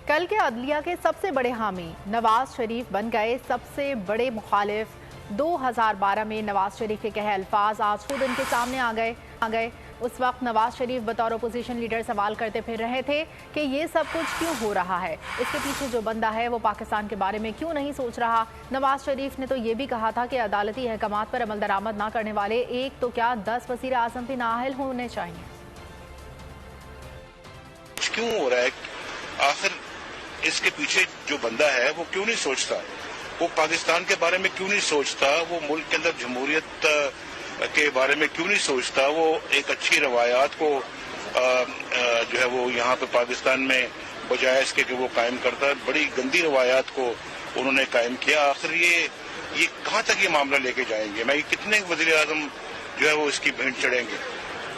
کل کے عدلیہ کے سب سے بڑے حامی نواز شریف بن گئے سب سے بڑے مخالف 2012 میں نواز شریف کے کہے الفاظ آج خود ان کے سامنے آ گئے اس وقت نواز شریف بطور اپوزیشن لیڈر سوال کرتے پھر رہے تھے کہ یہ سب کچھ کیوں ہو رہا ہے، اس کے پیچھے جو بندہ ہے وہ پاکستان کے بارے میں کیوں نہیں سوچ رہا۔ نواز شریف نے تو یہ بھی کہا تھا کہ عدالتی احکامات پر عمل درآمد نہ کرنے والے ایک تو کیا 10 وزیر اعظم بھی نااہل ہونے چاہیے۔ کیوں ہو رہا ہے؟ آخر اس کے پیچھے جو بندہ ہے وہ کیوں نہیں سوچتا؟ وہ پاکستان کے بارے میں کیوں نہیں سوچتا؟ وہ ملک کے اندر جمہوریت کے بارے میں کیوں نہیں سوچتا؟ وہ ایک اچھی روایات کو جو ہے وہ یہاں پہ پاکستان میں بجائے اس کے کہ وہ قائم کرتا ہے، بڑی گندی روایات کو انہوں نے قائم کیا۔ آخر یہ کہاں تک یہ معاملہ لے کے جائیں گے؟ میں کتنے وزیر اعظم جو ہے وہ اس کی بھینٹ چڑھیں گے؟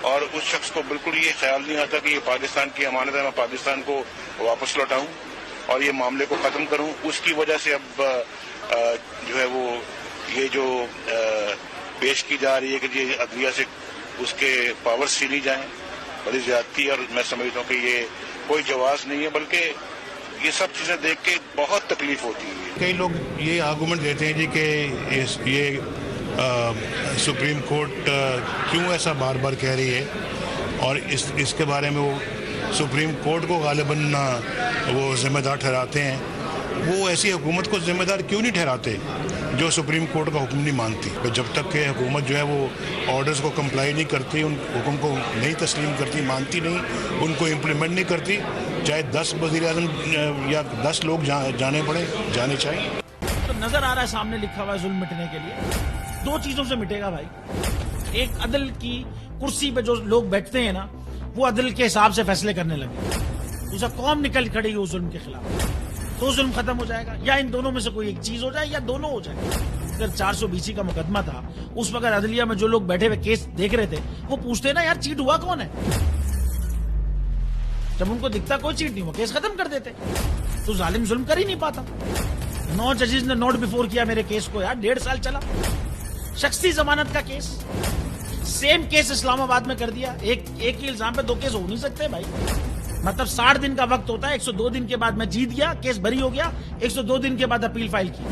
اور اس شخص کو بالکل یہ خیال نہیں آتا کہ یہ پاکستان کی امانت ہے، میں پاکستان کو واپس لوٹاؤں اور یہ معاملے کو ختم کروں۔ اس کی وجہ سے اب جو ہے وہ یہ جو پیش کی جا رہی ہے کہ یہ عدلیہ سے اس کے پاور چھینی جائیں، بڑی زیادتی، اور میں سمجھتا ہوں کہ یہ کوئی جواز نہیں ہے، بلکہ یہ سب چیزیں دیکھ کے بہت تکلیف ہوتی ہے۔ کئی لوگ یہ آرگومنٹ دیتے ہیں جی کہ یہ سپریم کورٹ کیوں ایسا بار بار کہہ رہی ہے، اور اس کے بارے میں وہ سپریم کورٹ کو غالباً وہ ذمہ دار ٹھہراتے ہیں۔ وہ ایسی حکومت کو ذمہ دار کیوں نہیں ٹھہراتے جو سپریم کورٹ کا حکم نہیں مانتی؟ جب تک کہ حکومت جو ہے وہ آرڈرز کو کمپلائی نہیں کرتی، ان حکم کو نہیں تسلیم کرتی، مانتی نہیں، ان کو امپلیمنٹ نہیں کرتی، چاہے 10 وزیر اعظم یا 10 لوگ جانے چاہیے۔ تو نظر آ رہا ہے سامنے لکھا ہوا ہے ظلم مٹنے کے لیے 2 چیزوں سے مٹے گا بھائی۔ ایک عدل کی کرسی پہ جو لوگ بیٹھتے ہیں نا، وہ عدل کے حساب سے فیصلے کرنے لگے، دوسرا قوم نکل کھڑی ہو ظلم کے خلاف، تو ظلم ختم ہو جائے گا، یا ان دونوں میں سے کوئی ایک چیز ہو جائے یا دونوں ہو جائے۔ اگر 420 کا مقدمہ تھا، اس وقت عدلیہ میں جو لوگ بیٹھے ہوئے کیس دیکھ رہے تھے وہ پوچھتے نا یار چیٹ ہوا کون ہے؟ جب ان کو دکھتا کوئی چیٹ نہیں ہوا، کیس ختم کر دیتے۔ تو ظالم ظلم کر ہی نہیں پاتا۔ 9 ججز نے نوٹ بیفور کیا میرے کیس کو، یار 1.5 سال چلا، شخصی ضمانت کا کیس، سیم کیس اسلام آباد میں کر دیا۔ ایک ہی الزام پہ 2 کیس ہو نہیں سکتے بھائی، مطلب 60 دن کا وقت ہوتا ہے، 102 دن کے بعد میں جیت گیا، کیس بری ہو گیا، 102 دن کے بعد اپیل فائل کی،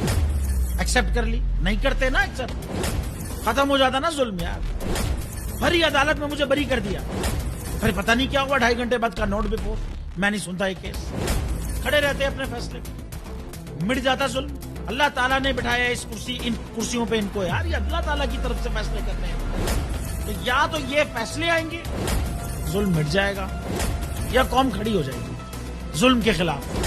ایکسپٹ کر لی، نہیں کرتے نا ایکسپٹ، ختم ہو جاتا نا ظلم یار۔ بھری عدالت میں مجھے بری کر دیا، پھر پتہ نہیں کیا ہوا، 2.5 گھنٹے بعد کا نوٹ بیفور، میں نہیں سنتا یہ کیس، کھڑے رہتے اپنے فیصلے پہ، مٹ جاتا ظلم۔ اللہ تعالیٰ نے بٹھایا ان کرسیوں پہ ان کو یار، یہ اللہ تعالیٰ کی طرف سے فیصلے کرنے ہیں، تو یا تو یہ فیصلے آئیں گے ظلم مٹ جائے گا، یا قوم کھڑی ہو جائے گی ظلم کے خلاف۔